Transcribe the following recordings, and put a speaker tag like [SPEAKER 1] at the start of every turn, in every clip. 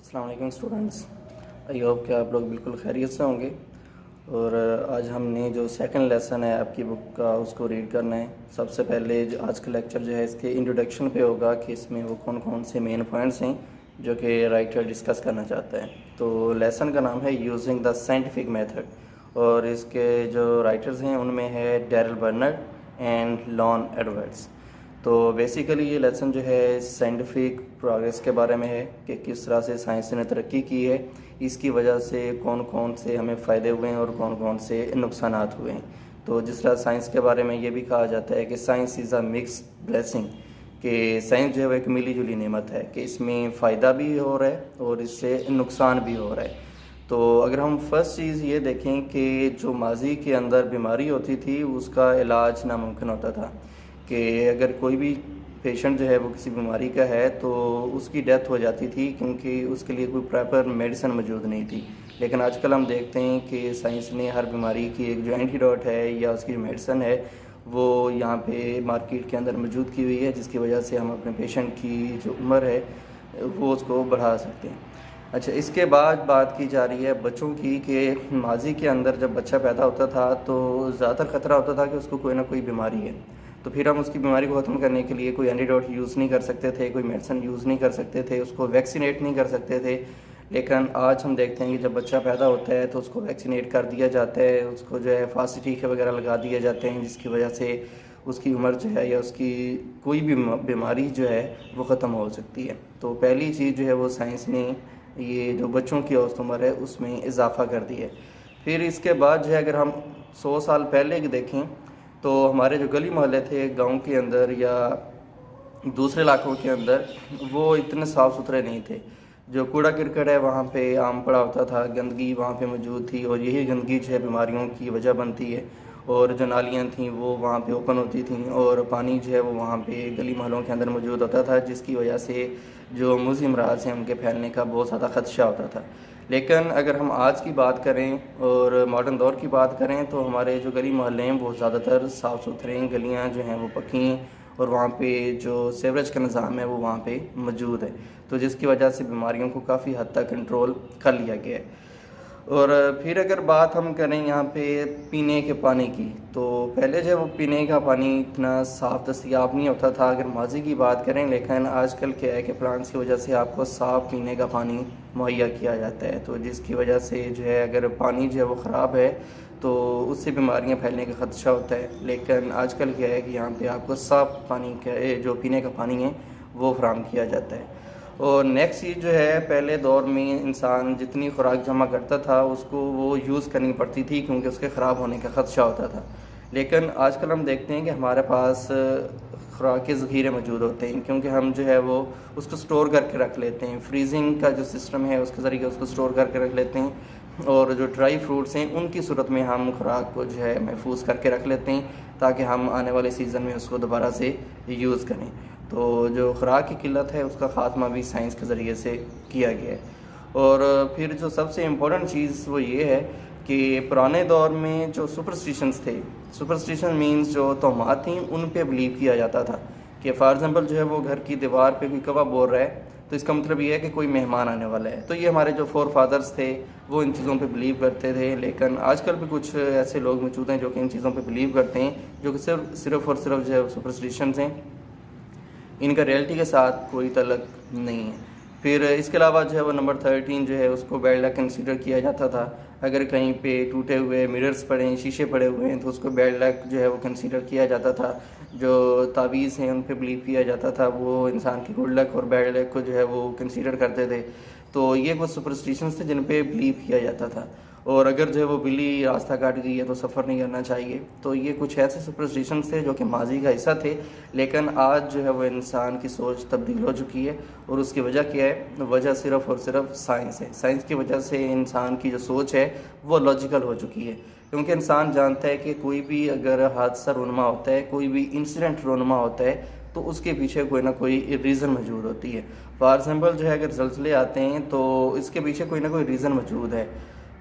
[SPEAKER 1] अस्सलाम वालेकुम students. I hope कि आप लोग बिल्कुल खैरियत से होंगे। और आज हमने जो सेकंड लेसन है आपकी बुक का उसको रीड करना है। सबसे पहले जो आज का लेक्चर जो है इसके इंट्रोडक्शन पे होगा कि इसमें वो कौन कौन से मेन पॉइंट्स हैं जो कि राइटर डिस्कस करना चाहता है। तो लेसन का नाम है यूजिंग द साइंटिफिक मेथड और इसके जो राइटर्स हैं उनमें है Darrell Bernard and Lon Edwards. तो बेसिकली ये लेसन जो है साइंटिफिक प्रोग्रेस के बारे में है कि किस तरह से साइंस ने तरक्की की है, इसकी वजह से कौन कौन से हमें फ़ायदे हुए हैं और कौन कौन से नुकसानात हुए हैं। तो जिस तरह साइंस के बारे में ये भी कहा जाता है कि science is a mix blessing, कि साइंस जो है वो एक मिली जुली नेमत है कि इसमें फ़ायदा भी हो रहा है और इससे नुकसान भी हो रहा है। तो अगर हम फर्स्ट चीज़ ये देखें कि जो माजी के अंदर बीमारी होती थी उसका इलाज नामुमकिन होता था कि अगर कोई भी पेशेंट जो है वो किसी बीमारी का है तो उसकी डेथ हो जाती थी क्योंकि उसके लिए कोई प्रॉपर मेडिसिन मौजूद नहीं थी। लेकिन आजकल हम देखते हैं कि साइंस ने हर बीमारी की एक जो एंटीडोट है या उसकी मेडिसिन है वो यहाँ पे मार्केट के अंदर मौजूद की हुई है, जिसकी वजह से हम अपने पेशेंट की जो उम्र है वो उसको बढ़ा सकते हैं। अच्छा, इसके बाद बात की जा रही है बच्चों की कि माजी के अंदर जब बच्चा पैदा होता था तो ज़्यादातर ख़तरा होता था कि उसको कोई ना कोई बीमारी है। तो फिर हम उसकी बीमारी को ख़त्म करने के लिए कोई एंटीडोट यूज़ नहीं कर सकते थे, कोई मेडिसिन यूज़ नहीं कर सकते थे, उसको वैक्सीनेट नहीं कर सकते थे। लेकिन आज हम देखते हैं कि जब बच्चा पैदा होता है तो उसको वैक्सीनेट कर दिया जाता है, उसको जो है फांसी टीके वगैरह लगा दिए जाते हैं, जिसकी वजह से उसकी उम्र जो है या उसकी कोई भी बीमारी जो है वो ख़त्म हो सकती है। तो पहली चीज़ जो है वो साइंस ने ये जो बच्चों की औसत उम्र है उसमें इजाफ़ा कर दिया है। फिर इसके बाद जो है अगर हम 100 साल पहले की देखें तो हमारे जो गली मोहल्ले थे गांव के अंदर या दूसरे इलाकों के अंदर वो इतने साफ़ सुथरे नहीं थे। जो कूड़ा करकट है वहाँ पे आम पड़ा होता था, गंदगी वहाँ पे मौजूद थी और यही गंदगी जो है बीमारियों की वजह बनती है। और जो नालियाँ थीं वो वहाँ पे ओपन होती थीं और पानी जो है वो वहाँ पे गली मोहल्लों के अंदर मौजूद होता था, जिसकी वजह से जो मुज़र अमराज हैं उनके फैलने का बहुत ज़्यादा ख़दशा होता था। लेकिन अगर हम आज की बात करें और मॉडर्न दौर की बात करें तो हमारे जो गली मोहल्ले हैं वो ज़्यादातर साफ़ सुथरे हैं, गलियाँ जो हैं वो पक्की हैं और वहाँ पे जो सीवरेज का निज़ाम है वो वहाँ पे मौजूद है। तो जिसकी वजह से बीमारियों को काफ़ी हद तक कंट्रोल कर लिया गया है। और फिर अगर बात हम करें यहाँ पे पीने के पानी की, तो पहले जो वो पीने का पानी इतना साफ़ दस्तयाब नहीं होता था अगर माजी की बात करें। लेकिन आजकल क्या है कि प्लांट्स की वजह से आपको साफ़ पीने का पानी मुहैया किया जाता है, तो जिसकी वजह से जो है अगर पानी जो है वो ख़राब है तो उससे बीमारियाँ फैलने का ख़दशा होता है। लेकिन आजकल क्या है कि यहाँ पे आपको साफ़ पानी का जो पीने का पानी है वो फराहम किया जाता है। और नेक्स्ट चीज़ जो है, पहले दौर में इंसान जितनी खुराक जमा करता था उसको वो यूज़ करनी पड़ती थी क्योंकि उसके ख़राब होने का ख़दशा होता था। लेकिन आजकल हम देखते हैं कि हमारे पास खुराक के ज़ख़ीरे मौजूद होते हैं क्योंकि हम जो है वो उसको स्टोर करके रख लेते हैं। फ्रीजिंग का जो सिस्टम है उसके ज़रिए उसको स्टोर करके रख लेते हैं और जो ड्राई फ्रूट्स हैं उनकी सूरत में हम खुराक को जो है महफूज करके रख लेते हैं ताकि हम आने वाले सीज़न में उसको दोबारा से यूज़ करें। तो जो खुराक की किल्लत है उसका ख़ात्मा भी साइंस के ज़रिए से किया गया है। और फिर जो सबसे इम्पोर्टेंट चीज़ वो ये है कि पुराने दौर में जो सुपरस्टिशंस थे, सुपरस्टिशन मीन्स जो तोहमात थी उन पे बिलीव किया जाता था कि फॉर एग्ज़ाम्पल जो है वो घर की दीवार पे कोई कौवा बोल रहा है तो इसका मतलब ये है कि कोई मेहमान आने वाला है। तो ये हमारे जो फोर फादर्स थे वो इन चीज़ों पे बिलीव करते थे। लेकिन आजकल भी कुछ ऐसे लोग मौजूद हैं जो कि इन चीज़ों पे बिलीव करते हैं जो कि सिर्फ़ और सिर्फ जो है सुपरस्टिशंस हैं, इनका रियलिटी के साथ कोई तल्लुक़ नहीं है। फिर इसके अलावा जो है वो नंबर 13 जो है उसको बैड लक कंसीडर किया जाता था। अगर कहीं पे टूटे हुए मिरर्स पड़े हैं, शीशे पड़े हुए हैं तो उसको बैड लक जो है वो कंसीडर किया जाता था। जो तावीज़ हैं उन पे बिलीव किया जाता था, वो इंसान की गुड लक और बैड लक को जो है वो कंसीडर करते थे। तो ये कुछ सुपरस्टिशंस थे जिन पे बिलीव किया जाता था। और अगर जो है वो बिल्ली रास्ता काट गई है तो सफ़र नहीं करना चाहिए। तो ये कुछ ऐसे सुपरस्टिशंस थे जो कि माजी का हिस्सा थे। लेकिन आज जो है वो इंसान की सोच तब्दील हो चुकी है और उसकी वजह क्या है? वजह सिर्फ़ और सिर्फ साइंस है। साइंस की वजह से इंसान की जो सोच है वो लॉजिकल हो चुकी है क्योंकि इंसान जानता है कि कोई भी अगर हादसा रूनमा होता है, कोई भी इंसिडेंट रूनमा होता है तो उसके पीछे कोई ना कोई रीज़न मौजूद होती है। फॉर एग्ज़ाम्पल जो है अगर ज़लज़ले आते हैं तो इसके पीछे कोई ना कोई रीज़न मौजूद है।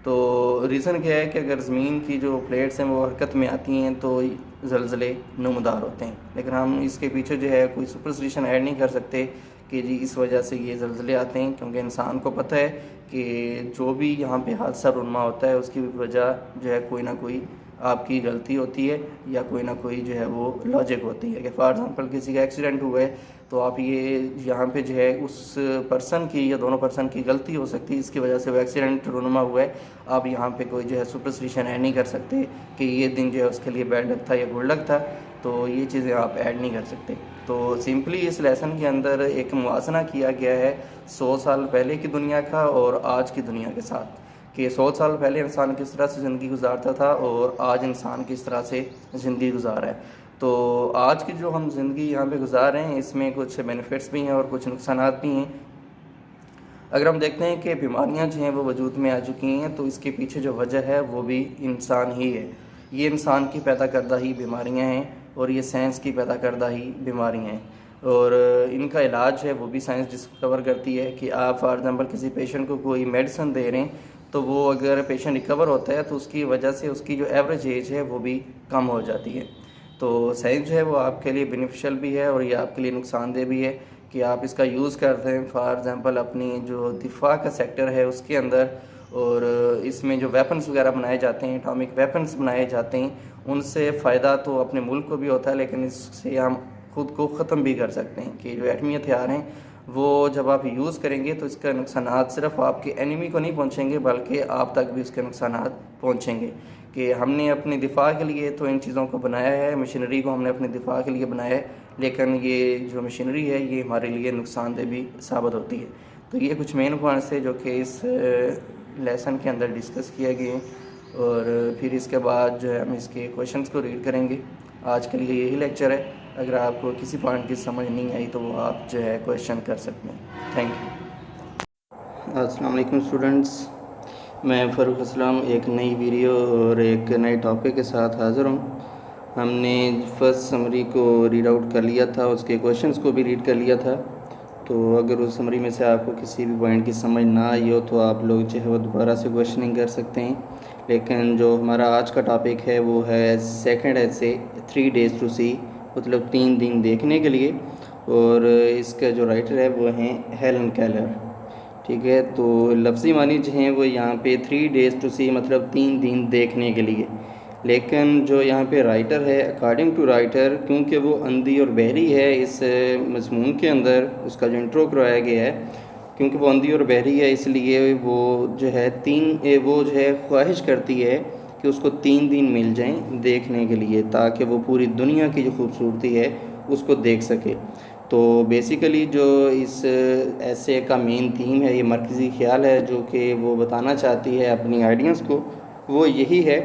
[SPEAKER 1] तो रीज़न क्या है कि अगर ज़मीन की जो प्लेट्स हैं वो हरकत में आती हैं तो ज़लज़ले नमूदार होते हैं। लेकिन हम इसके पीछे जो है कोई सुपरस्टिशन ऐड नहीं कर सकते कि जी इस वजह से ये ज़लज़ले आते हैं, क्योंकि इंसान को पता है कि जो भी यहाँ पे हादसा रुनमा होता है उसकी वजह जो है कोई ना कोई आपकी गलती होती है या कोई ना कोई जो है वो लॉजिक होती है। कि फॉर एग्ज़ाम्पल किसी का एक्सीडेंट हुआ है तो आप ये यहाँ पे जो है उस पर्सन की या दोनों पर्सन की गलती हो सकती है, इसकी वजह से वो एक्सीडेंट रुनमा हुआ है। आप यहाँ पे कोई जो है सुपरस्टिशन ऐड नहीं कर सकते कि ये दिन जो है उसके लिए बैड लक था या गुड लक था, तो ये चीज़ें आप ऐड नहीं कर सकते। तो सिंपली इस लेसन के अंदर एक मुआवजना किया गया है 100 साल पहले की दुनिया का और आज की दुनिया के साथ, कि 100 साल पहले इंसान किस तरह से ज़िंदगी गुजारता था और आज इंसान किस तरह से ज़िंदगी गुजार रहा है। तो आज की जो हम ज़िंदगी यहाँ पे गुजार रहे हैं इसमें कुछ बेनिफिट्स भी हैं और कुछ नुकसानात भी हैं। अगर हम देखते हैं कि बीमारियाँ जो हैं वो वजूद में आ चुकी हैं, तो इसके पीछे जो वजह है वो भी इंसान ही है। ये इंसान की पैदा करदा ही बीमारियाँ हैं और ये साइंस की पैदा करदा ही बीमारियाँ हैं, और इनका इलाज है वो भी साइंस डिस्कवर करती है। कि आप फॉर एग्ज़ाम्पल किसी पेशेंट को कोई मेडिसिन दे रहे हैं तो वो अगर पेशेंट रिकवर होता है तो उसकी वजह से उसकी जो एवरेज एज है वो भी कम हो जाती है। तो साइंस जो है वो आपके लिए बेनिफिशियल भी है और ये आपके लिए नुकसानदेह भी है कि आप इसका यूज़ करते हैं फॉर एग्ज़ाम्पल अपनी जो दिफा का सेक्टर है उसके अंदर, और इसमें जो वेपन्स वगैरह बनाए जाते हैं, एटॉमिक वेपन्स बनाए जाते हैं, उनसे फ़ायदा तो अपने मुल्क को भी होता है, लेकिन इससे हम ख़ुद को ख़त्म भी कर सकते हैं। कि जो एटमी हथियार हैं वो जब आप यूज़ करेंगे तो इसका नुकसानात सिर्फ आपके एनिमी को नहीं पहुंचेंगे बल्कि आप तक भी उसके नुकसानात पहुंचेंगे। कि हमने अपने दिफा के लिए तो इन चीज़ों को बनाया है, मशीनरी को हमने अपने दिफा के लिए बनाया है, लेकिन ये जो मशीनरी है ये हमारे लिए नुकसानदेह भी साबित होती है। तो ये कुछ मेन पॉइंट्स थे जो कि इस लेसन के अंदर डिस्कस किए गए हैं, और फिर इसके बाद जो है हम इसके क्वेश्चंस को रीड करेंगे। आज के लिए यही लेक्चर है। अगर आपको किसी पॉइंट की समझ नहीं आई तो वो आप जो है क्वेश्चन कर सकते हैं। Thank you. अस्सलाम वालेकुम स्टूडेंट्स, मैं फ़ारूक असलम एक नई वीडियो और एक नए टॉपिक के साथ हाज़िर हूँ। हमने फर्स्ट समरी को रीड आउट कर लिया था, उसके क्वेश्चंस को भी रीड कर लिया था। तो अगर उस समरी में से आपको किसी भी पॉइंट की समझ ना आई हो तो आप लोग जो है वो दोबारा से क्वेश्चनिंग कर सकते हैं। लेकिन जो हमारा आज का टॉपिक है वो है सेकंड ऐसे 3 days टू सी, मतलब 3 दिन देखने के लिए, और इसका जो राइटर है वो हैं हेलन केलर। ठीक है, तो लफ्ज़ी मानी जो हैं वो यहाँ पे 3 days टू सी मतलब 3 दिन देखने के लिए। लेकिन जो यहाँ पे राइटर है, अकॉर्डिंग टू राइटर, क्योंकि वो अंधी और बहरी है, इस मज़मून के अंदर उसका जो इंट्रो करवाया गया है, क्योंकि वो अंधी और बहरी है इसलिए वो जो है वो जो है ख्वाहिश करती है कि उसको 3 दिन मिल जाएं देखने के लिए, ताकि वो पूरी दुनिया की जो खूबसूरती है उसको देख सके। तो बेसिकली जो इस ऐसे का मेन थीम है, ये मरकज़ी ख्याल है जो कि वो बताना चाहती है अपनी आइडियंस को, वो यही है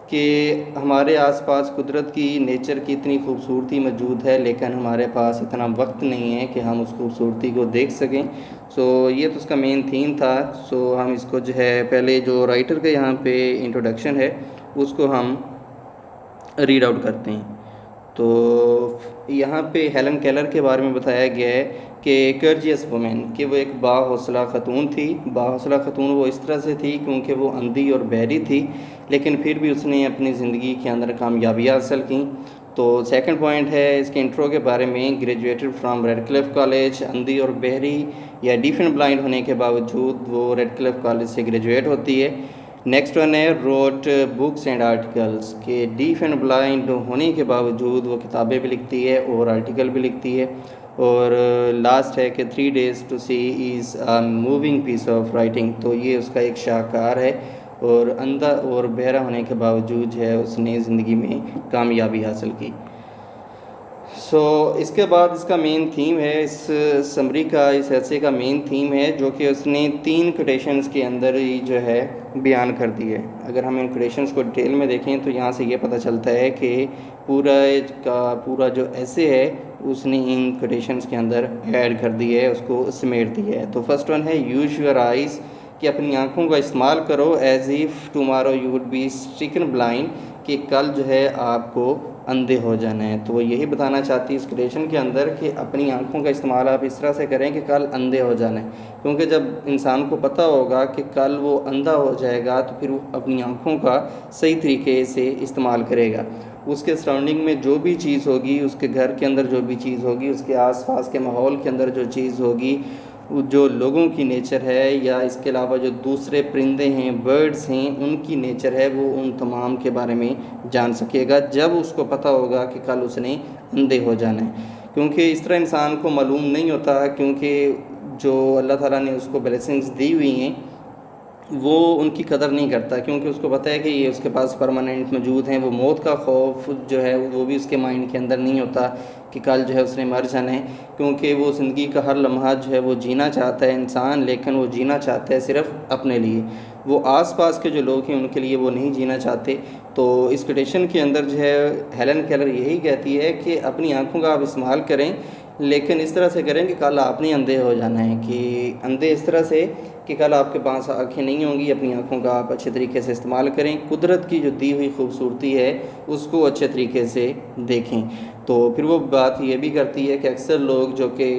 [SPEAKER 1] कि हमारे आसपास कुदरत की, नेचर की इतनी खूबसूरती मौजूद है, लेकिन हमारे पास इतना वक्त नहीं है कि हम उस खूबसूरती को देख सकें। सो ये तो उसका मेन थीम था। सो हम इसको जो है पहले जो राइटर का यहाँ पे इंट्रोडक्शन है उसको हम रीड आउट करते हैं। तो यहाँ पे हेलन केलर के बारे में बताया गया है कि कर्जियस वुमेन, कि वो एक बाहौसला ख़तून थी। बाहौसला ख़तून वो इस तरह से थी क्योंकि वो अंधी और बहरी थी, लेकिन फिर भी उसने अपनी ज़िंदगी के अंदर कामयाबियाँ हासिल की। तो सेकंड पॉइंट है इसके इंट्रो के बारे में, ग्रेजुएटेड फ्राम रेडक्लिफ कॉलेज। अंधी और बहरी या डीफ एंड ब्लाइंड होने के बावजूद वो रेडक्लिफ कॉलेज से ग्रेजुएट होती है। नेक्स्ट वन है रोट बुक्स एंड आर्टिकल्स, के डीफ एंड ब्लाइंड होने के बावजूद वो किताबें भी लिखती है और आर्टिकल भी लिखती है। और लास्ट है कि 3 days to see is a moving piece of writing, तो ये उसका एक शाहकार है, और अंधा और बहरा होने के बावजूद जो है उसने ज़िंदगी में कामयाबी हासिल की। इसके बाद इसका मेन थीम है, इस समरी का, इस ऐसे का मेन थीम है जो कि उसने 3 कोटेशंस के अंदर ही जो है बयान कर दी है। अगर हम इन कोटेशंस को डिटेल में देखें तो यहाँ से ये पता चलता है कि पूरा जो ऐसे है उसने इन कोटेशंस के अंदर ऐड कर दिया है, उसको समेट दिया है। तो फर्स्ट वन है यूज योर आइज़, कि अपनी आँखों का इस्तेमाल करो, as if tomorrow you would be stricken blind, कि कल जो है आपको अंधे हो जाना है। तो वो यही बताना चाहती है इस क्रिएशन के अंदर कि अपनी आँखों का इस्तेमाल आप इस तरह से करें कि कल अंधे हो जाना है, क्योंकि जब इंसान को पता होगा कि कल वो अंधा हो जाएगा तो फिर वो अपनी आँखों का सही तरीके से इस्तेमाल करेगा। उसके सराउंडिंग में जो भी चीज़ होगी, उसके घर के अंदर जो भी चीज़ होगी, उसके आसपास के माहौल के अंदर जो चीज़ होगी, जो लोगों की नेचर है या इसके अलावा जो दूसरे परिंदे हैं, बर्ड्स हैं, उनकी नेचर है, वो उन तमाम के बारे में जान सकेगा जब उसको पता होगा कि कल उसने अंधे हो जाना है। क्योंकि इस तरह इंसान को मालूम नहीं होता, क्योंकि जो अल्लाह ताला ने उसको ब्लेसिंग्स दी हुई हैं वो उनकी कदर नहीं करता, क्योंकि उसको पता है कि ये उसके पास परमानेंट मौजूद हैं। वो मौत का खौफ जो है वो भी उसके माइंड के अंदर नहीं होता कि कल जो है उसने मर जाना है, क्योंकि वो ज़िंदगी का हर लम्हा जो है वो जीना चाहता है इंसान, लेकिन वो जीना चाहता है सिर्फ़ अपने लिए। वो आस-पास के जो लोग हैं उनके लिए वो नहीं जीना चाहते। तो इस कोटेशन के अंदर जो है हेलन केलर यही कहती है कि अपनी आँखों का आप इस्तेमाल करें, लेकिन इस तरह से करें कि कल आपने अंधे हो जाना है, कि अंधे इस तरह से कि कल आपके पास आँखें नहीं होंगी। अपनी आँखों का आप अच्छे तरीके से इस्तेमाल करें, कुदरत की जो दी हुई खूबसूरती है उसको अच्छे तरीके से देखें। तो फिर वो बात ये भी करती है कि अक्सर लोग जो कि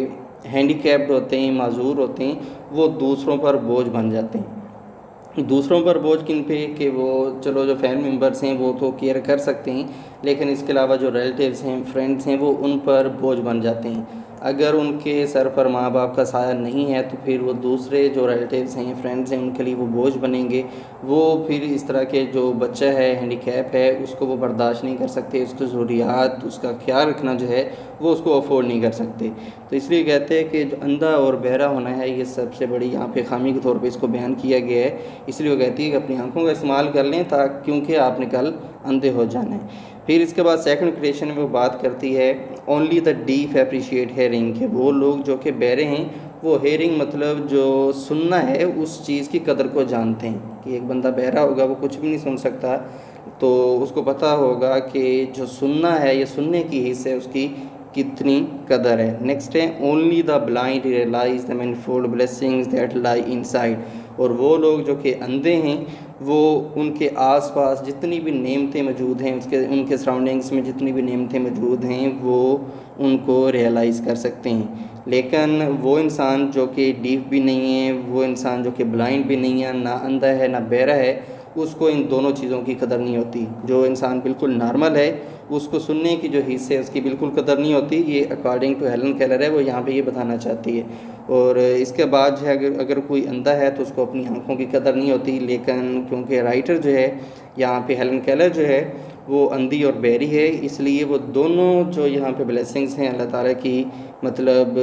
[SPEAKER 1] हैंडीकैप्ड होते हैं, माजूर होते हैं, वो दूसरों पर बोझ बन जाते हैं। दूसरों पर बोझ किन पे कि वो चलो जो फैमिली मेम्बर्स हैं वो तो केयर कर सकते हैं, लेकिन इसके अलावा जो रिलेटिव्स हैं, फ्रेंड्स हैं, वो उन पर बोझ बन जाते हैं। अगर उनके सर पर माँ बाप का साया नहीं है तो फिर वो दूसरे जो रिलेटिव्स हैं, फ्रेंड्स हैं, उनके लिए वो बोझ बनेंगे। वो फिर इस तरह के जो बच्चा है हैंडीकैप है उसको वो बर्दाश्त नहीं कर सकते, उसकी ज़रूरियात, उसका ख्याल रखना जो है वो उसको अफोर्ड नहीं कर सकते। तो इसलिए कहते हैं कि जो अंधा और बहरा होना है ये सबसे बड़ी यहाँ पे खामी के तौर पे इसको बयान किया गया है। इसलिए वो कहती है कि अपनी आँखों का इस्तेमाल कर लें क्योंकि आपने कल अंधे हो जाना है। फिर इसके बाद सेकंड क्रिएशन में वो बात करती है only the deaf appreciate hearing, के वो लोग जो कि बहरे हैं वो हेयरिंग मतलब जो सुनना है उस चीज़ की कदर को जानते हैं। कि एक बंदा बहरा होगा वो कुछ भी नहीं सुन सकता, तो उसको पता होगा कि जो सुनना है, ये सुनने की हिस्से है, उसकी कितनी कदर है। नेक्स्ट है only the blind realize the manifold blessings that lie inside, और वो लोग जो कि अंधे हैं वो उनके आसपास जितनी भी नेमतें मौजूद हैं, उनके सराउंडिंग्स में जितनी भी नेमतें मौजूद हैं वो उनको रियलाइज़ कर सकते हैं। लेकिन वो इंसान जो कि डीफ भी नहीं है, वो इंसान जो कि ब्लाइंड भी नहीं है, ना अंधा है ना बहरा है, उसको इन दोनों चीज़ों की कदर नहीं होती। जो इंसान बिल्कुल नॉर्मल है उसको सुनने की जो हिस्से है उसकी बिल्कुल कदर नहीं होती। ये अकॉर्डिंग टू हेलन केलर है, वो यहाँ पे ये बताना चाहती है। और इसके बाद जो है अगर कोई अंधा है तो उसको अपनी आँखों की कदर नहीं होती, लेकिन क्योंकि राइटर जो है यहाँ पे हेलन केलर जो है वो अंधी और बहरी है, इसलिए वो दोनों जो यहाँ पे ब्लेसिंग्स हैं अल्लाह ताला की, मतलब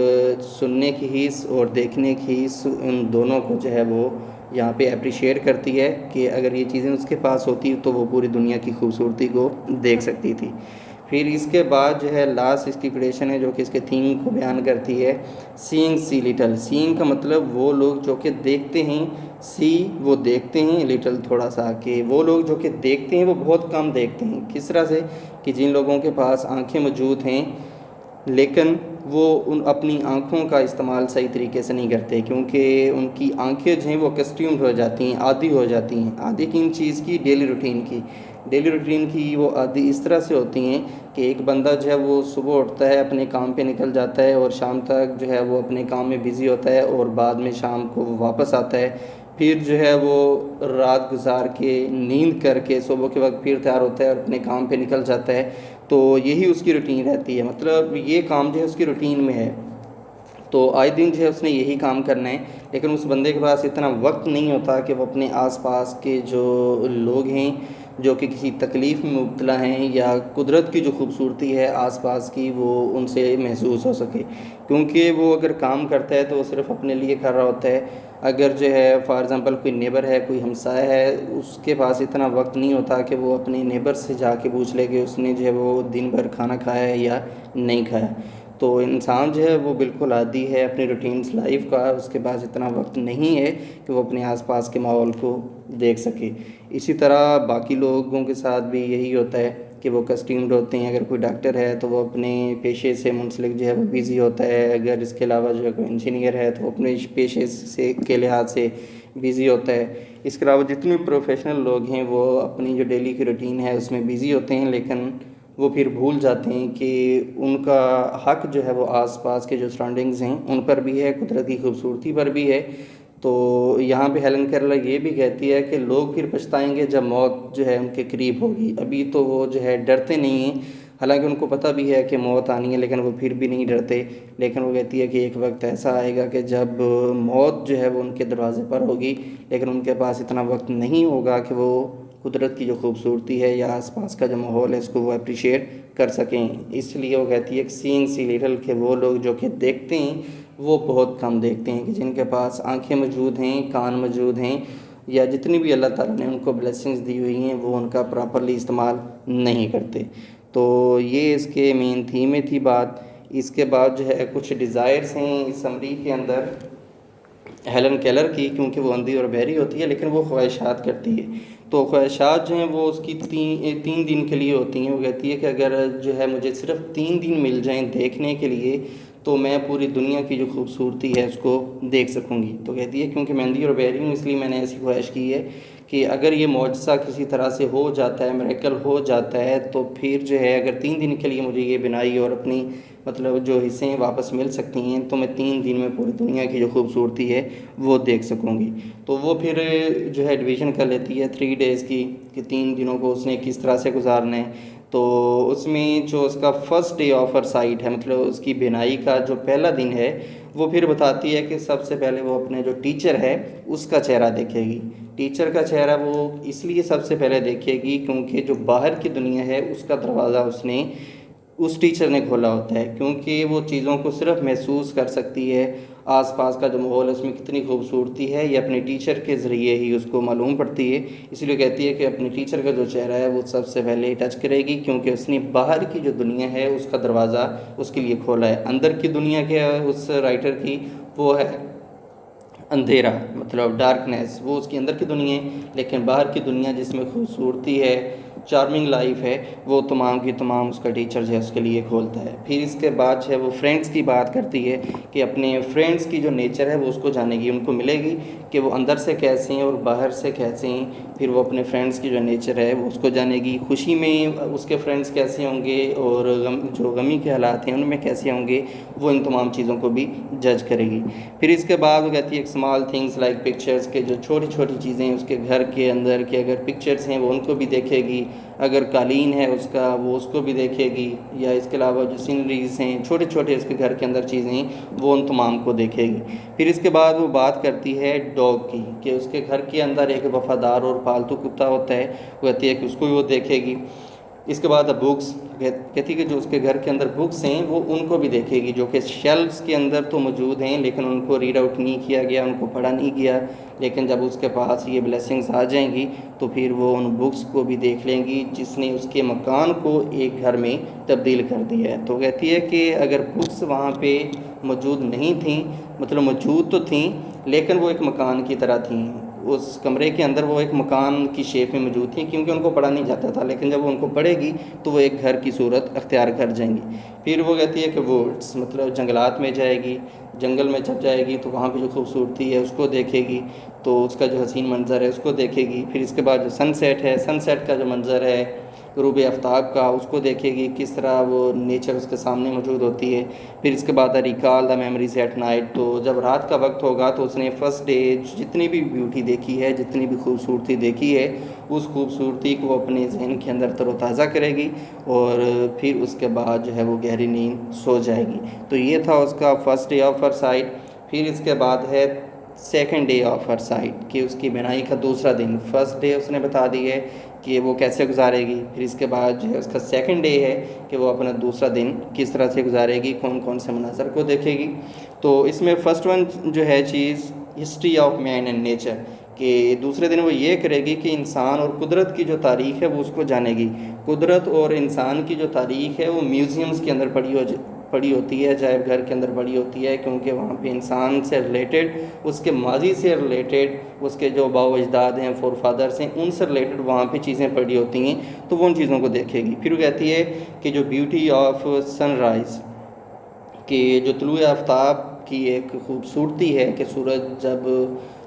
[SPEAKER 1] सुनने की हिस्स और देखने की हिस्स, उन दोनों को जो है वो यहाँ पे अप्रिशिएट करती है कि अगर ये चीज़ें उसके पास होती तो वो पूरी दुनिया की खूबसूरती को देख सकती थी। फिर इसके बाद जो है लास्ट इसकी क्रिएशन है जो कि इसके थीम को बयान करती है सीइंग सी लिटल। सीइंग का मतलब वो लोग जो कि देखते हैं, सी वो देखते हैं, लिटल थोड़ा सा, कि वो लोग जो कि देखते हैं वो बहुत कम देखते हैं। किस तरह से कि जिन लोगों के पास आँखें मौजूद हैं लेकिन वो उन अपनी आँखों का इस्तेमाल सही तरीके से नहीं करते, क्योंकि उनकी आँखें जो हैं वो कस्ट्यूम्ड हो जाती हैं, आदी हो जाती हैं। आदी किन चीज़ की? डेली रूटीन की। डेली रूटीन की वो आदी इस तरह से होती हैं कि एक बंदा जो है वो सुबह उठता है, अपने काम पे निकल जाता है और शाम तक जो है वो अपने काम में बिज़ी होता है, और बाद में शाम को वो वापस आता है। फिर जो है वो रात गुजार के नींद करके सुबह के वक्त फिर तैयार होता है और अपने काम पे निकल जाता है। तो यही उसकी रूटीन रहती है, मतलब ये काम जो है उसकी रूटीन में है। तो आए दिन जो है उसने यही काम करना है, लेकिन उस बंदे के पास इतना वक्त नहीं होता कि वो अपने आसपास के जो लोग हैं जो कि किसी तकलीफ़ में मुब्तला हैं या कुदरत की जो खूबसूरती है आसपास की वो उनसे महसूस हो सके। क्योंकि वो अगर काम करता है तो वो सिर्फ़ अपने लिए कर रहा होता है। अगर जो है फॉर एग्ज़ाम्पल कोई नेबर है, कोई हमसाया है, उसके पास इतना वक्त नहीं होता कि वो अपने नेबर से जाके पूछ ले कि उसने जो है वो दिन भर खाना खाया है या नहीं खाया। तो इंसान जो है वो बिल्कुल आदी है अपनी रूटीन्स लाइफ का, उसके पास इतना वक्त नहीं है कि वो अपने आसपास के माहौल को देख सके। इसी तरह बाकी लोगों के साथ भी यही होता है कि वो कस्टम्ड होते हैं। अगर कोई डॉक्टर है तो वो अपने पेशे से मुंसलिक जो है वो बिज़ी होता है। अगर इसके अलावा जो है कोई इंजीनियर है तो अपने पेशे से के लिहाज से बिज़ी होता है। इसके अलावा जितने प्रोफेशनल लोग हैं वो अपनी जो डेली की रूटीन है उसमें बिज़ी होते हैं, लेकिन वो फिर भूल जाते हैं कि उनका हक़ जो है वो आसपास के जो सराउंडिंग्स हैं उन पर भी है, कुदरत की खूबसूरती पर भी है। तो यहाँ पे हेलन केलर ये भी कहती है कि लोग फिर पछताएंगे जब मौत जो है उनके करीब होगी, अभी तो वो जो है डरते नहीं हैं, हालांकि उनको पता भी है कि मौत आनी है लेकिन वो फिर भी नहीं डरते। लेकिन वो कहती है कि एक वक्त ऐसा आएगा कि जब मौत जो है वो उनके दरवाजे पर होगी, लेकिन उनके पास इतना वक्त नहीं होगा कि वो कुदरत की जो खूबसूरती है या आसपास का जो माहौल है उसको वो अप्रिशिएट कर सकें। इसलिए वो कहती है कि सीइंग सी लिटल, के वो लोग जो कि देखते हैं वो बहुत कम देखते हैं, कि जिनके पास आंखें मौजूद हैं, कान मौजूद हैं, या जितनी भी अल्लाह ताला ने उनको ब्लेसिंग्स दी हुई हैं वो उनका प्रॉपरली इस्तेमाल नहीं करते। तो ये इसके मेन थीम में थी बात। इसके बाद जो है कुछ डिज़ायर्स हैं इस समरी के अंदर हेलन केलर की, क्योंकि वो अंधी और बहरी होती है लेकिन वो ख्वाहिशात करती है। तो ख्वाहिशात जो हैं वो उसकी तीन दिन के लिए होती हैं। वो कहती है कि अगर जो है मुझे सिर्फ 3 दिन मिल जाएं देखने के लिए तो मैं पूरी दुनिया की जो खूबसूरती है उसको देख सकूँगी। तो कहती है क्योंकि मैं अंधी और बहरी हूँ इसलिए मैंने ऐसी ख्वाहिश की है कि अगर ये मौजज़ा किसी तरह से हो जाता है, मिरेकल हो जाता है, तो फिर जो है अगर 3 दिन के लिए मुझे ये बिनाई और अपनी मतलब जो हिस्से हैं वापस मिल सकती हैं तो मैं 3 दिन में पूरी दुनिया की जो खूबसूरती है वो देख सकूँगी। तो वो फिर जो है डिवीज़न कर लेती है 3 डेज़ की, कि 3 दिनों को उसने किस तरह से गुजारना है। तो उसमें जो उसका first day of her site है, मतलब उसकी बिनाई का जो पहला दिन है, वो फिर बताती है कि सबसे पहले वो अपने जो टीचर है उसका चेहरा देखेगी। टीचर का चेहरा वो इसलिए सबसे पहले देखेगी क्योंकि जो बाहर की दुनिया है उसका दरवाज़ा उसने उस टीचर ने खोला होता है, क्योंकि वो चीज़ों को सिर्फ महसूस कर सकती है, आसपास का जो माहौल है उसमें कितनी खूबसूरती है ये अपने टीचर के ज़रिए ही उसको मालूम पड़ती है। इसलिए कहती है कि अपने टीचर का जो चेहरा है वो सबसे पहले टच करेगी, क्योंकि उसने बाहर की जो दुनिया है उसका दरवाज़ा उसके लिए खोला है। अंदर की दुनिया के उस राइटर की वो है अंधेरा, मतलब डार्कनेस, वो उसके अंदर की दुनिया है, लेकिन बाहर की दुनिया जिसमें खूबसूरती है, चार्मिंग लाइफ है, वो तमाम की तमाम उसका टीचर जो है उसके लिए खोलता है। फिर इसके बाद जो है वो फ्रेंड्स की बात करती है कि अपने फ्रेंड्स की जो नेचर है वो उसको जानेगी, उनको मिलेगी कि वो अंदर से कैसे हैं और बाहर से कैसे हैं। फिर वो अपने फ्रेंड्स की जो नेचर है वो उसको जानेगी, खुशी में उसके फ्रेंड्स कैसे होंगे और जो गमी के हालात हैं उनमें कैसे होंगे, वो इन तमाम चीज़ों को भी जज करेगी। फिर इसके बाद वो कहती है स्मॉल थिंग्स लाइक पिक्चर्स, के जो छोटी छोटी चीज़ें उसके घर के अंदर के अगर पिक्चर्स हैं वो उनको भी देखेगी, अगर कालीन है उसका वो उसको भी देखेगी, या इसके अलावा जो सीनरीज हैं छोटे छोटे उसके घर के अंदर चीज़ें वो उन तमाम को देखेगी। फिर इसके बाद वो बात करती है डॉग की, कि उसके घर के अंदर एक वफ़ादार और पालतू कुत्ता होता है, वो कहती है कि उसको भी वो देखेगी। इसके बाद बुक्स, कहती है कि जो उसके घर के अंदर बुक्स हैं वो उनको भी देखेगी, जो कि शेल्फ्स के अंदर तो मौजूद हैं लेकिन उनको रीड आउट नहीं किया गया, उनको पढ़ा नहीं गया, लेकिन जब उसके पास ये ब्लेसिंग्स आ जाएंगी तो फिर वो उन बुक्स को भी देख लेंगी जिसने उसके मकान को एक घर में तब्दील कर दिया है। तो कहती है कि अगर बुक्स वहाँ पे मौजूद नहीं थी, मतलब मौजूद तो थी लेकिन वो एक मकान की तरह थी, उस कमरे के अंदर वो एक मकान की शेप में मौजूद थी, क्योंकि उनको पढ़ा नहीं जाता था, लेकिन जब वो उनको पढ़ेगी तो वो एक घर की सूरत अख्तियार कर जाएंगी। फिर वो कहती है कि वुड्स, मतलब जंगलात में जाएगी, जंगल में जब जाएगी तो वहाँ पे जो खूबसूरती है उसको देखेगी, तो उसका जो हसीन मंज़र है उसको देखेगी। फिर इसके बाद जो सनसेट है, सनसेट का जो मंज़र है ग़ुरूब आफ्ताब का, उसको देखेगी किस तरह वो नेचर उसके सामने मौजूद होती है। फिर इसके बाद recall the memories at night, तो जब रात का वक्त होगा तो उसने फ़र्स्ट डे जितनी भी ब्यूटी देखी है, जितनी भी खूबसूरती देखी है, उस खूबसूरती को अपने जहन के अंदर तरोताज़ा करेगी और फिर उसके बाद जो है वो गहरी नींद सो जाएगी। तो ये था उसका first day of her site. फिर इसके बाद है second day of her site, कि उसकी बिनाई का दूसरा दिन। फ़र्स्ट डे उसने बता दी है कि वो कैसे गुजारेगी, फिर इसके बाद जो है उसका सेकंड डे है कि वो अपना दूसरा दिन किस तरह से गुजारेगी, कौन कौन से मनाज़र को देखेगी। तो इसमें फ़र्स्ट वन जो है चीज़ history of man and nature, कि दूसरे दिन वो ये करेगी कि इंसान और कुदरत की जो तारीख़ है वो उसको जानेगी। कुदरत और इंसान की जो तारीख़ है वो म्यूज़ियम्स के अंदर पड़ी होती है, अजायब घर के अंदर पड़ी होती है, क्योंकि वहाँ पे इंसान से रिलेटेड, उसके माजी से रिलेटेड, उसके जो बाव अजदाद हैं, फोर फादर्स हैं, उनसे रिलेटेड वहाँ पे चीज़ें पड़ी होती हैं, तो वो उन चीज़ों को देखेगी। फिर वो कहती है कि जो ब्यूटी ऑफ सनराइज़, कि जो तुलुए आफ्ताब की एक खूबसूरती है कि सूरज जब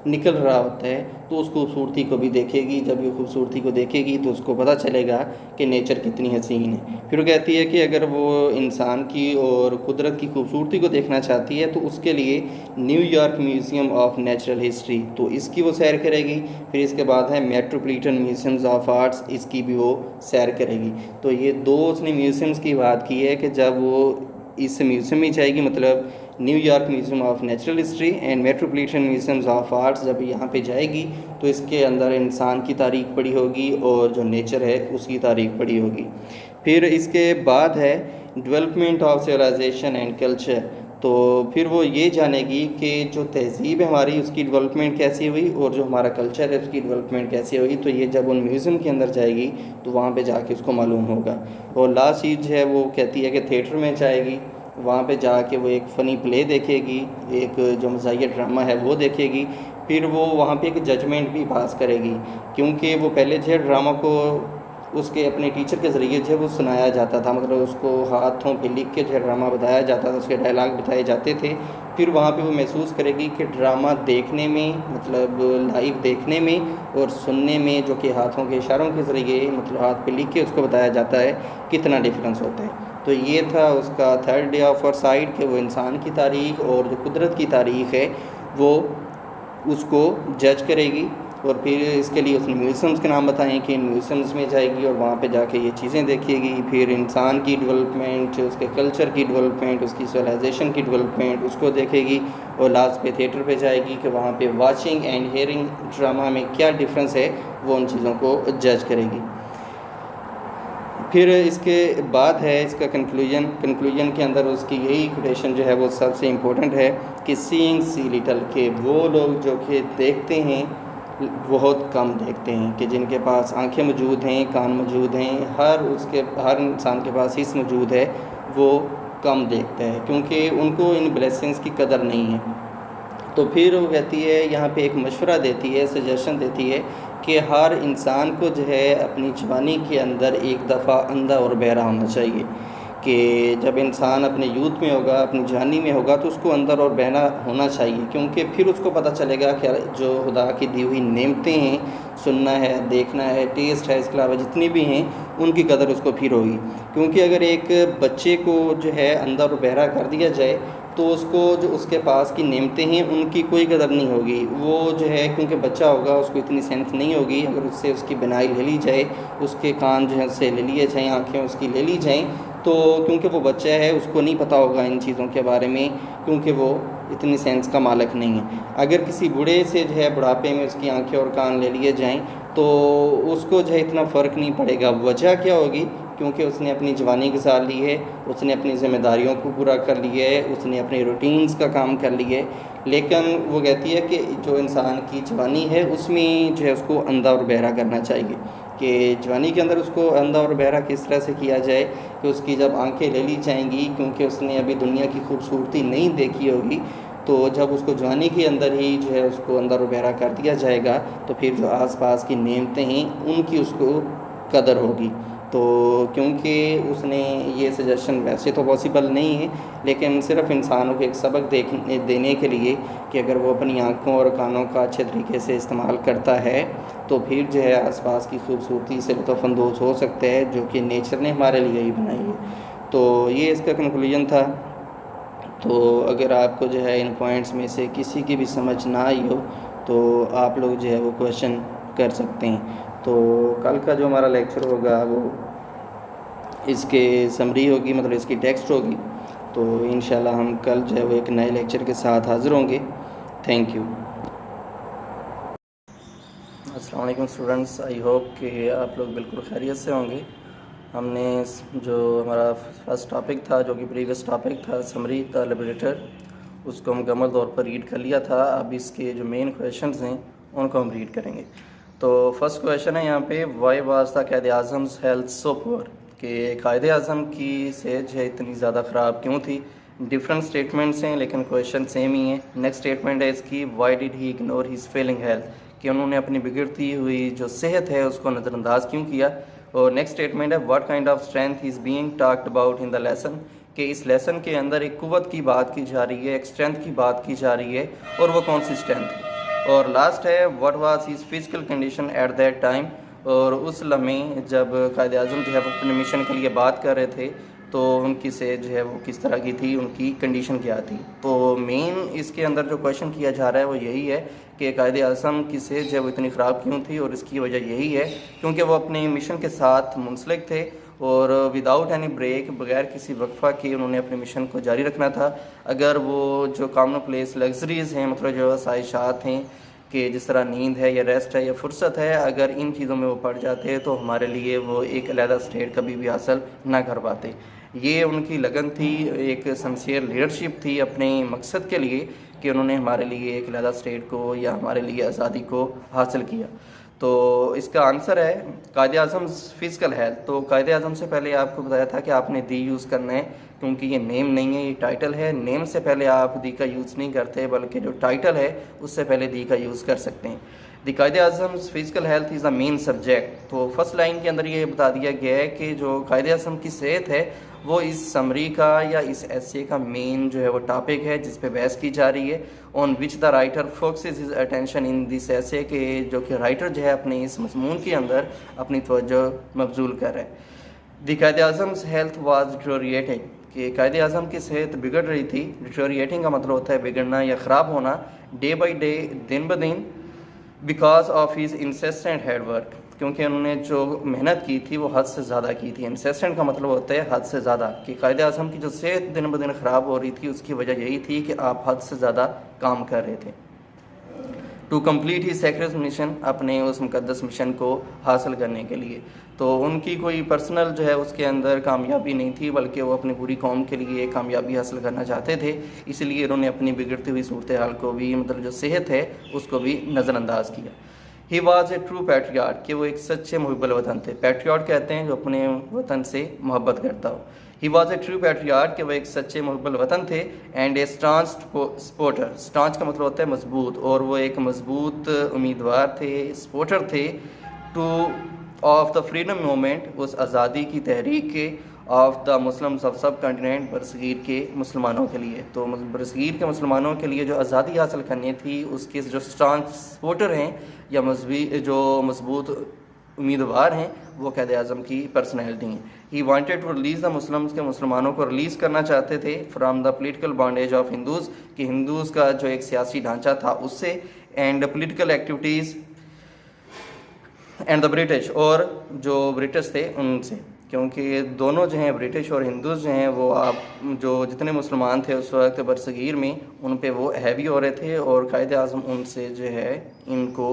[SPEAKER 1] निकल रहा होता है तो उस खूबसूरती को भी देखेगी। जब ये खूबसूरती को देखेगी तो उसको पता चलेगा कि नेचर कितनी हसीन है। फिर वो कहती है कि अगर वो इंसान की और कुदरत की खूबसूरती को देखना चाहती है तो उसके लिए New York museum of natural history, तो इसकी वो सैर करेगी। फिर इसके बाद है मेट्रोपॉलिटन म्यूज़ियम्स ऑफ आर्ट्स, इसकी भी वो सैर करेगी। तो ये दो उसने म्यूज़ियम्स की बात की है कि जब वो इस म्यूज़ियम में जाएगी, मतलब New York museum of natural history and metropolitan museums of arts, जब यहाँ पे जाएगी तो इसके अंदर इंसान की तारीख पड़ी होगी और जो नेचर है उसकी तारीख पड़ी होगी। फिर इसके बाद है development of civilisation and culture, तो फिर वो ये जानेगी कि जो तहज़ीब है हमारी उसकी डेवलपमेंट कैसी हुई और जो हमारा कल्चर है उसकी डेवलपमेंट कैसी हुई। तो ये जब उन म्यूज़ियम के अंदर जाएगी तो वहाँ पे जाके उसको मालूम होगा। और लास्ट चीज़ है वो कहती है कि थिएटर में जाएगी, वहाँ पे जाके वो एक फ़नी प्ले देखेगी, एक जो मज़ाहिया ड्रामा है वो देखेगी। फिर वो वहाँ पे एक जजमेंट भी पास करेगी, क्योंकि वो पहले जो है ड्रामा को उसके अपने टीचर के ज़रिए जो है वो सुनाया जाता था, मतलब उसको हाथों पे लिख के जो है ड्रामा बताया जाता था, उसके डायलॉग बताए जाते थे। फिर वहाँ पे वो महसूस करेगी कि ड्रामा देखने में, मतलब लाइव देखने में और सुनने में, जो कि हाथों के इशारों के ज़रिए मतलब हाथ पे लिख के उसको बताया जाता है, कितना डिफरेंस होता है। तो ये था उसका थर्ड डे ऑफ साइड कि वो इंसान की तारीख़ और जो कुदरत की तारीख़ है वो उसको जज करेगी। और फिर इसके लिए उसने म्यूज़ियम्स के नाम बताएं कि इन म्यूज़ियम्स में जाएगी और वहाँ पे जाके ये चीज़ें देखेगी। फिर इंसान की डेवलपमेंट, उसके कल्चर की डेवलपमेंट, उसकी सिविलाइजेशन की डेवलपमेंट उसको देखेगी। और लास्ट पे थिएटर पे जाएगी कि वहाँ पे वाचिंग एंड हेयरिंग ड्रामा में क्या डिफरेंस है, वो उन चीज़ों को जज करेगी। फिर इसके बाद है इसका कंक्लूजन के अंदर उसकी यही कोटेशन जो है वो सबसे इम्पोर्टेंट है कि सीइंग सी लिटल, के वो लोग जो कि देखते हैं बहुत कम देखते हैं, कि जिनके पास आंखें मौजूद हैं, कान मौजूद हैं, हर इंसान के पास हिस्स मौजूद है, वो कम देखते हैं क्योंकि उनको इन ब्लेसिंग्स की कदर नहीं है। तो फिर वो कहती है, यहाँ पे एक मशवरा देती है, सजेशन देती है कि हर इंसान को जो है अपनी जवानी के अंदर एक दफ़ा अंधा और बहरा होना चाहिए। कि जब इंसान अपने यूथ में होगा, अपनी जवानी में होगा, तो उसको अंदर और बहरा होना चाहिए, क्योंकि फिर उसको पता चलेगा कि जो खुदा की दी हुई नेमतें हैं, सुनना है, देखना है, टेस्ट है, इसके अलावा जितनी भी हैं उनकी कदर उसको फिर होगी। क्योंकि अगर एक बच्चे को जो है अंधा और बहरा कर दिया जाए तो उसको जो उसके पास की नेमतें हैं उनकी कोई कदर नहीं होगी। वो जो है क्योंकि बच्चा होगा उसको इतनी सेंस नहीं होगी, अगर उससे उसकी बनाई ले ली जाए, उसके कान जो है उससे ले लिए जाएँ, आँखें उसकी ले ली जाएँ, तो क्योंकि वो बच्चा है उसको नहीं पता होगा इन चीज़ों के बारे में, क्योंकि वो इतनी सेंस का मालिक नहीं है। अगर किसी बूढ़े से जो है बुढ़ापे में उसकी आँखें और कान ले लिए जाएँ तो उसको जो है इतना फ़र्क नहीं पड़ेगा। वजह क्या होगी? क्योंकि उसने अपनी जवानी गुजार ली है, उसने अपनी ज़िम्मेदारियों को पूरा कर लिया है, उसने अपने रूटीन्स का काम कर लिया है। लेकिन वो कहती है कि जो इंसान की जवानी है उसमें जो है उसको अंधा और बहरा करना चाहिए, कि जवानी के अंदर उसको अंधा और बहरा किस तरह से किया जाए कि उसकी जब आंखें ले ली जाएंगी, क्योंकि उसने अभी दुनिया की खूबसूरती नहीं देखी होगी, तो जब उसको जवानी के अंदर ही जो है उसको अंदर और बहरा कर दिया जाएगा तो फिर जो आसपास की नेमतें हैं उनकी उसको कदर होगी। तो क्योंकि उसने ये सजेशन वैसे तो पॉसिबल नहीं है, लेकिन सिर्फ इंसानों को एक सबक देने के लिए कि अगर वो अपनी आँखों और कानों का अच्छे तरीके से इस्तेमाल करता है तो फिर जो है आसपास की खूबसूरती से लुत्फ़अंदोज़ हो सकते हैं, जो कि नेचर ने हमारे लिए ही बनाई है। तो ये इसका कंक्लूजन था। तो अगर आपको जो है इन पॉइंट्स में से किसी की भी समझ ना आई हो तो आप लोग जो है वो क्वेश्चन कर सकते हैं। तो कल का जो हमारा लेक्चर होगा वो इसके समरी होगी, मतलब इसकी टेक्स्ट होगी। तो इंशाल्लाह हम कल जो है वो एक नए लेक्चर के साथ हाज़िर होंगे। Thank you. अस्सलाम वालेकुम स्टूडेंट्स, आई होप कि आप लोग बिल्कुल खैरियत से होंगे। हमने जो हमारा फर्स्ट टॉपिक था, जो कि प्रीवियस टॉपिक था समरी द लिबरेटर, उसको मुकम्मल तौर पर रीड कर लिया था। अब इसके जो मेन क्वेश्चंस हैं उनको हम रीड करेंगे। तो फर्स्ट क्वेश्चन है यहाँ पे, वाई वाज द कायदे आज़म हेल्थ सो पुअर, कि कायदे आज़म की सेहत है इतनी ज़्यादा ख़राब क्यों थी। डिफरेंट स्टेटमेंट्स हैं लेकिन क्वेश्चन सेम ही है। नेक्स्ट स्टेटमेंट है इसकी, why did he ignore his failing health, कि उन्होंने अपनी बिगड़ती हुई जो सेहत है उसको नज़रअंदाज क्यों किया। और नेक्स्ट स्टेटमेंट है, what kind of strength is being talked about in the lesson, कि इस लेसन के अंदर एक कुव्वत की बात की जा रही है, एक स्ट्रेंथ की बात की जा रही है, और वो कौन सी स्ट्रेंथ है। और लास्ट है what was his physical condition at that time, और उस लम्हे जब कायद आज़म जो है वो अपने मिशन के लिए बात कर रहे थे तो उनकी सेहत जो है वो किस तरह की थी, उनकी कंडीशन क्या थी। तो मेन इसके अंदर जो क्वेश्चन किया जा रहा है वो यही है कि कायद आज़म की सेहत जो है वो इतनी ख़राब क्यों थी, और इसकी वजह यही है क्योंकि वो अपने मिशन के साथ मुंसलिक थे और विदाउट एनी ब्रेक, बगैर किसी वक्फा के उन्होंने अपने मिशन को जारी रखना था। अगर वो जो कॉमन प्लेस लग्जरीज़ हैं, मतलब जो आसाइशात हैं कि जिस तरह नींद है या रेस्ट है या फुर्सत है, अगर इन चीज़ों में वो पड़ जाते तो हमारे लिए वो एक अलहदा स्टेट कभी भी हासिल ना कर पाते। ये उनकी लगन थी, एक सिंसियर लीडरशिप थी अपने मकसद के लिए कि उन्होंने हमारे लिए एक अलहदा स्टेट को या हमारे लिए आज़ादी को हासिल किया। तो इसका आंसर है कायद आज़म फ़िज़िकल हेल्थ। तो कायद आज़म से पहले आपको बताया था कि आपने दी यूज़ करना है, क्योंकि ये नेम नहीं है, ये टाइटल है। नेम से पहले आप दी का यूज़ नहीं करते, बल्कि जो टाइटल है उससे पहले दी का यूज़ कर सकते हैं। The Quaid Azam physical health is the main subject. तो फर्स्ट लाइन के अंदर ये बता दिया गया है कि जो कायद आज़म की सेहत है वो इस समरी का या इस एसे का मेन जो है वो टॉपिक है जिस पे बहस की जा रही है, on which the writer focuses his attention in this एसे, के जो कि राइटर जो है अपने इस मज़मून के अंदर अपनी तवज्जो मबजूल कर रहा है। The Quaid Azam's health was deteriorating, कि कायद आज़म की सेहत बिगड़ रही थी। डिटोरिएटिंग का मतलब होता है बिगड़ना या ख़राब होना, डे बाई डे, दिन ब दिन, because of his incessant hard work, क्योंकि उन्होंने जो मेहनत की थी वो हद से ज़्यादा की थी। इंसेस्टेंट का मतलब होता है हद से ज़्यादा, कि कायद आज़म की जो सेहत दिन ब दिन ख़राब हो रही थी उसकी वजह यही थी कि आप हद से ज़्यादा काम कर रहे थे। To complete he secret mission, अपने उस मुकद्दस मिशन को हासिल करने के लिए। तो उनकी कोई पर्सनल जो है उसके अंदर कामयाबी नहीं थी, बल्कि वो अपनी पूरी कौम के लिए कामयाबी हासिल करना चाहते थे। इसलिए उन्होंने अपनी बिगड़ती हुई सूरत हाल को भी, मतलब जो सेहत है उसको भी नज़रअंदाज किया। He was a true patriot, कि वो एक सच्चे मुहिब्बुल वतन थे। पैट्रियाट कहते हैं जो अपने वतन से मोहब्बत करता हो। He was a true patriot, कि वो एक सच्चे मुहिब्बुल वतन थे। एंड ए स्टांच सपोर्टर, स्टांच का मतलब होता है मजबूत, और वो एक मजबूत उम्मीदवार थे, सपोर्टर थे two of the freedom movement, उस आज़ादी की तहरीक के, ऑफ द मुस्लिम्स ऑफ सब कंटिनेंट, बरसगीर के मुसलमानों के लिए। तो बरसगीर के मुसलमानों के लिए जो आज़ादी हासिल करनी थी उसके जो स्टांच सपोर्टर हैं या जो मजबूत उम्मीदवार हैं वो कायद आज़म की पर्सनैलिटी हैं। He wanted to release the Muslims, के मुसलमानों को रिलीज़ करना चाहते थे, from the political bondage of Hindus, कि हिंदूज़ का जो एक सियासी ढांचा था उससे, and political activities and the British, और जो ब्रिटिश थे उनसे, क्योंकि दोनों जो हैं ब्रिटिश और हिंदूज़ जो हैं वो आप जो जितने मुसलमान थे उस वक्त बरसगीर में उन पे वो हैवी हो रहे थे, और कायद आज़म उनसे जो है इनको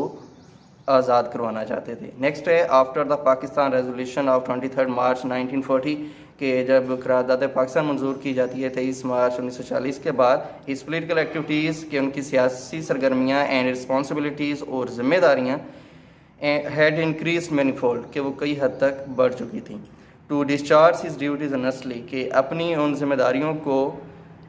[SPEAKER 1] आज़ाद करवाना चाहते थे। नेक्स्ट है after the Pakistan resolution of 23 मार्च 1940, के जब करारदाद पाकिस्तान मंजूर की जाती है 23 मार्च 1940 के बाद, इस पोलिटिकल एक्टिविटीज़ के उनकी सियासी सरगर्मियाँ एंड रिस्पॉन्सिबिलिटीज़ और ज़िम्मेदारियाँ हैड इंक्रीज मैनीफोल्ड, कि वो कई हद तक बढ़ चुकी थी। To discharge his duties honestly, कि अपनी उन जिम्मेदारियों को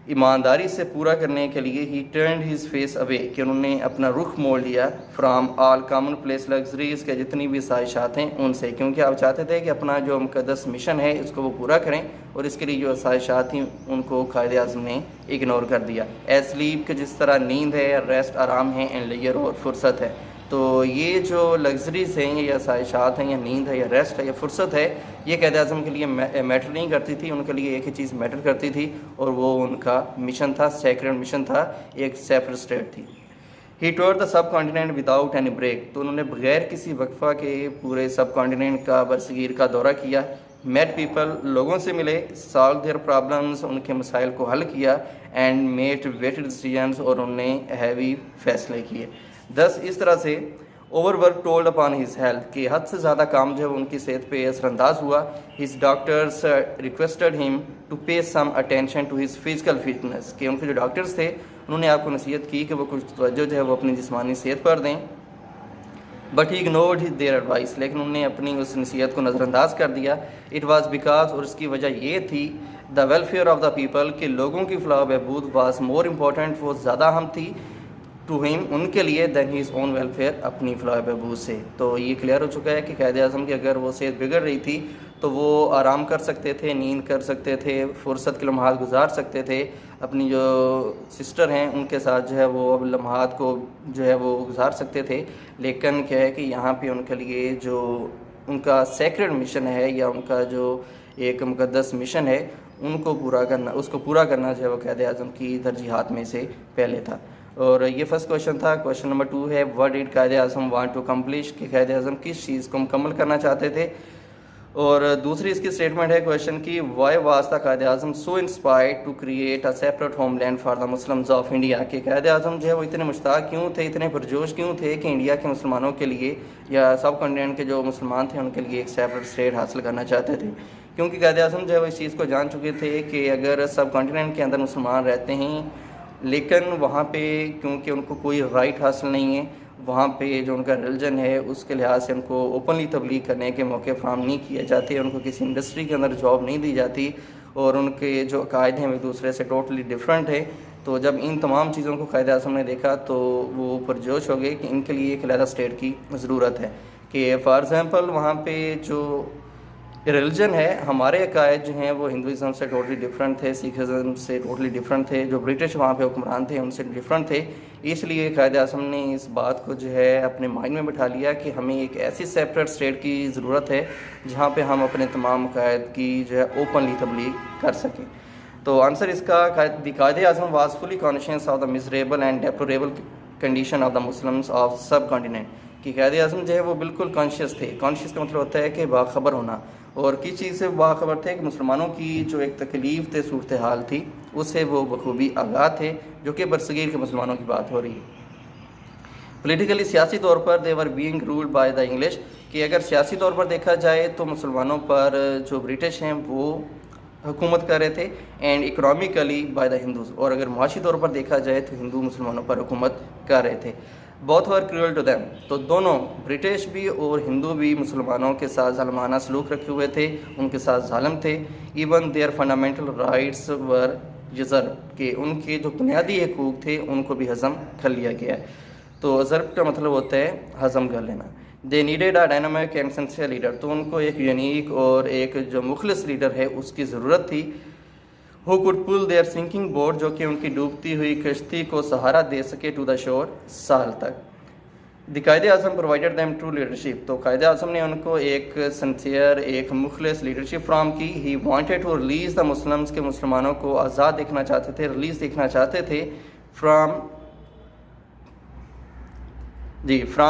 [SPEAKER 1] ईमानदारी से पूरा करने के लिए ही टर्न हिज फेस अवे, कि उन्होंने अपना रुख मोड़ लिया from all common place luxuries, के जितनी भी आसाइशात हैं उनसे, क्योंकि आप चाहते थे कि अपना जो मुकद्दस मिशन है इसको वो पूरा करें, और इसके लिए जो आसाइशात थी उनको कायद आज़म ने इग्नोर कर दिया। एज स्लीप, के जिस तरह नींद है, रेस्ट आराम है, एंड लेयर और फुर्सत है। तो ये जो लग्जरीज हैं या आसाइशात हैं या नींद है या रेस्ट है या फुर्सत है, ये कायद आज़म के लिए मैटर नहीं करती थी। उनके लिए एक ही चीज़ मैटर करती थी, और वो उनका मिशन था, सेक्रेट मिशन था, एक सेपरेट स्टेट थी। He tour the subcontinent without any break, तो उन्होंने बगैर किसी वक्फा के पूरे सब कॉन्टिनेंट का, बरसगीर का दौरा किया। मेट पीपल, लोगों से मिले, सॉल्व देयर प्रॉब्लम्स, उनके मसाइल को हल किया, एंड मेड वेटेड डिसीजंस, और उन्होंने हैवी फैसले किए। दस इस तरह से overwork told upon his health, कि हद से ज़्यादा काम जो है उनकी सेहत पे असरअंदाज हुआ। His doctors requested him to pay some attention to his physical fitness, कि उनके जो डॉक्टर्स थे उन्होंने आपको नसीहत की कि वो कुछ तवज्जो जो है वो अपनी जिस्मानी सेहत पर दें। But he ignored their advice, लेकिन उन्होंने अपनी उस नसीहत को नज़रअंदाज कर दिया। इट वाज बिकॉज, और इसकी वजह ये थी, the welfare of the people, के लोगों की फलाह बहबूद वाज मोर इम्पोर्टेंट, वो ज़्यादा अहम थी, टू हिम, उनके लिए, दैन हीज़ ओन वेलफेयर, अपनी फलाह बहबूद से। तो ये क्लियर हो चुका है कि कायद आज़म की अगर वो सेहत बिगड़ रही थी तो वो आराम कर सकते थे, नींद कर सकते थे, फुर्सत के लम्हात गुजार सकते थे, अपनी जो सिस्टर हैं उनके साथ जो है वो अब लम्हात को जो है वो गुजार सकते थे। लेकिन क्या है कि यहाँ पे उनके लिए जो उनका सेक्रेड मिशन है या उनका जो एक मुक़द्दस मिशन है उनको पूरा करना, उसको पूरा करना जो है वो कायद आज़म की तरजीहात में से पहले था। और ये फर्स्ट क्वेश्चन था। क्वेश्चन नंबर 2 है, what did Quaid Azam want to accomplish, कि कायद आज़म किस चीज़ को मुकम्मल करना चाहते थे। और दूसरी इसकी स्टेटमेंट है क्वेश्चन की, why was the Quaid Azam so inspired to create a separate homeland for the Muslims of India, कि कायद आज़म जो है वो इतने मुश्ताक क्यों थे, इतने पुरजोश क्यों थे कि इंडिया के मुसलमानों के लिए या सब कॉन्टिनेंट के जो मुसलमान थे उनके लिए एक सेपरेट स्टेट हासिल करना चाहते थे। क्योंकि कायद आज़म जो है वो इस चीज़ को जान चुके थे कि अगर सब कॉन्टिनेंट के अंदर मुसलमान रहते हैं लेकिन वहाँ पे क्योंकि उनको कोई राइट हासिल नहीं है, वहाँ पे जो उनका रिलीजन है उसके लिहाज से उनको ओपनली तबलीग करने के मौके फराहम नहीं किए जाते, उनको किसी इंडस्ट्री के अंदर जॉब नहीं दी जाती और उनके जो अकायद हैं वो दूसरे से टोटली डिफरेंट है। तो जब इन तमाम चीज़ों को कायद आज़म ने देखा तो वो पुरजोश हो गए कि इनके लिए एक अलग स्टेट की ज़रूरत है। कि फॉर एग्ज़ाम्पल वहाँ पे जो रिलीजन है, हमारे अकायद जो हैं वो हिंदुज़म से टोटली डिफरेंट थे, सिखिज़म से टोटली डिफरेंट थे, जो ब्रिटिश वहाँ पे हुक्मरान थे उनसे डिफरेंट थे। इसलिए कायद आज़म ने इस बात को जो है अपने माइंड में बिठा लिया कि हमें एक ऐसी सेपरेट स्टेट की ज़रूरत है जहाँ पे हम अपने तमाम अकायद की जो है ओपनली तबलीग कर सकें। तो आंसर इसका, Quaid Azam was fully conscious of the miserable and deplorable condition of the Muslims of subcontinent, कि कायद आज़म जो है वो बिल्कुल कॉन्शियस थे। कॉन्शियस का मतलब होता है कि बाखबर होना, और किस चीज़ से बाखबर थे कि मुसलमानों की जो एक तकलीफ़ थे, सूरत हाल थी, उससे वो बखूबी आगाह थे, जो कि बरसगीर के मुसलमानों की बात हो रही है। पॉलिटिकली सियासी तौर पर they were being ruled by the English, कि अगर सियासी तौर पर देखा जाए तो मुसलमानों पर जो ब्रिटिश हैं वो हुकूमत कर रहे थे, and economically by the Hindus, और अगर मुआशी तौर पर देखा जाए तो हिंदू मुसलमानों पर हुकूमत कर रहे थे। Both were cruel to them, तो दोनों ब्रिटिश भी और हिंदू भी मुसलमानों के साथ ज़ालिमाना सलूक रखे हुए थे, उनके साथ ज़ालिम थे। Even there fundamental rights were reserve, के उनके जो बुनियादी हकूक़ थे उनको भी हज़म कर लिया गया। तो ज़र्ब का मतलब होता है हज़म कर लेना। They needed a dynamic and sincere leader, तो उनको एक यूनिक और एक जो मुखलिस लीडर है उसकी ज़रूरत थी। Who could pull their sinking boat, जो कि उनकी डूबती हुई कश्ती को सहारा दे सके टू द शोर, साल तक। The Quaid Azam provided them true leadership, तो कायद आज़म ने उनको एक सिंसियर, एक मुखलिस लीडरशिप फ्राहम की। He wanted to release the Muslims, के मुसलमानों को आज़ाद देखना चाहते थे, रिलीज़ देखना चाहते थे from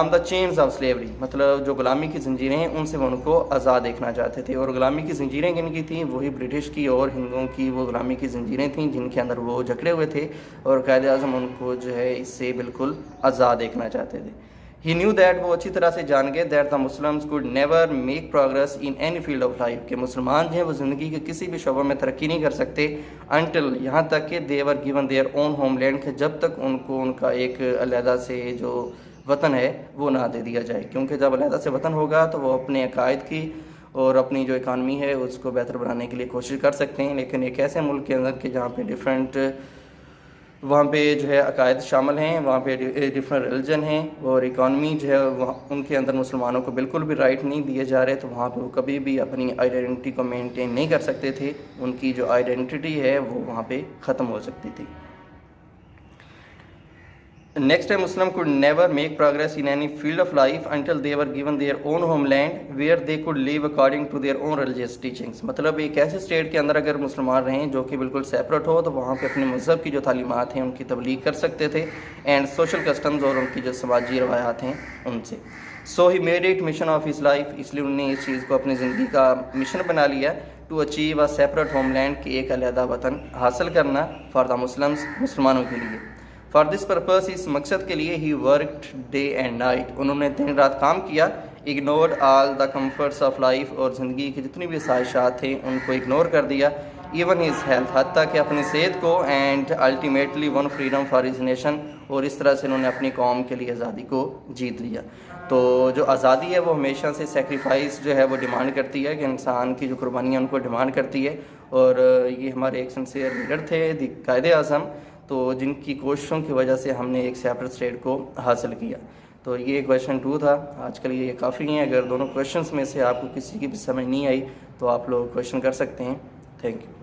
[SPEAKER 1] the chains of slavery, मतलब जो गुलामी की ज़ंजीरें हैं उनसे वो उनको आज़ाद देखना चाहते थे। और गुलामी की ज़ंजीरें किन की थी, वही ब्रिटिश की और हिंदुओं की वो गुलामी की ज़ंजीरें थीं जिनके अंदर वो जकड़े हुए थे, और कायद आज़म उनको जो है इससे बिल्कुल आज़ाद देखना चाहते थे। ही न्यू दैट, वो अच्छी तरह से जान गए, that the Muslims could never make progress in any field of life, के मुसलमान जो हैं वो ज़िंदगी के किसी भी शोबे में तरक्की नहीं कर सकते, अनटिल, यहाँ तक कि they were given their own homeland, जब तक उनको उनका एक अलहदा से जो वतन है वो ना दे दिया जाए। क्योंकि जब अलहदा से वतन होगा तो वो अपने अकायद की और अपनी जो इकानमी है उसको बेहतर बनाने के लिए कोशिश कर सकते हैं। लेकिन एक ऐसे मुल्क के अंदर कि जहाँ पे डिफरेंट, वहाँ पे जो है अकायद शामिल हैं, वहाँ पे डिफरेंट रिलीजन हैं और इकानमी जो है वहाँ उनके अंदर मुसलमानों को बिल्कुल भी राइट नहीं दिए जा रहे, तो वहाँ पे वो कभी भी अपनी आइडेंटिटी को मेंटेन नहीं कर सकते थे। उनकी जो आइडेंटिटी है वो वहाँ पे ख़त्म हो सकती थी। नेक्स्ट है, Muslim could never make progress in any field of life until they were given their own homeland where they could live according to their own religious teachings, मतलब एक ऐसे स्टेट के अंदर अगर मुसलमान रहें जो कि बिल्कुल सेपरेट हो, तो वहाँ पे अपने मज़हब की जो तालीमात हैं उनकी तबलीग कर सकते थे, एंड सोशल कस्टम्स और उनकी जो समाजी रवायात हैं उनसे। So he made it mission of his life, इसलिए उन्होंने इस चीज़ को अपनी ज़िंदगी का मिशन बना लिया, to achieve a separate homeland, की एक अलहदा वतन हासिल करना, फॉर द मुस्लिम्स, मुसलमानों के लिए। फॉर दिस पर्पस, इस मकसद के लिए, he worked day and night, उन्होंने दिन रात काम किया। Ignored all the comforts of life, और ज़िंदगी की जितनी भी ख्वाहिशात थे उनको इग्नोर कर दिया। इवन हिज हेल्थ, हत्ता कि अपनी सेहत को, and ultimately one freedom for his nation, और इस तरह से उन्होंने अपनी कौम के लिए आज़ादी को जीत लिया। तो जो आज़ादी है वो हमेशा से सेक्रीफाइस जो है वो डिमांड करती है, कि इंसान की जो कुर्बानियाँ उनको डिमांड करती है, और ये हमारे एक सिंसियर लीडर थे कायद आज़म। तो जिनकी कोशिशों की वजह से हमने एक सेपरेट स्टेट को हासिल किया। तो ये क्वेश्चन 2 था। आज के लिए ये काफ़ी है। अगर दोनों क्वेश्चंस में से आपको किसी की भी समझ नहीं आई तो आप लोग क्वेश्चन कर सकते हैं। Thank you.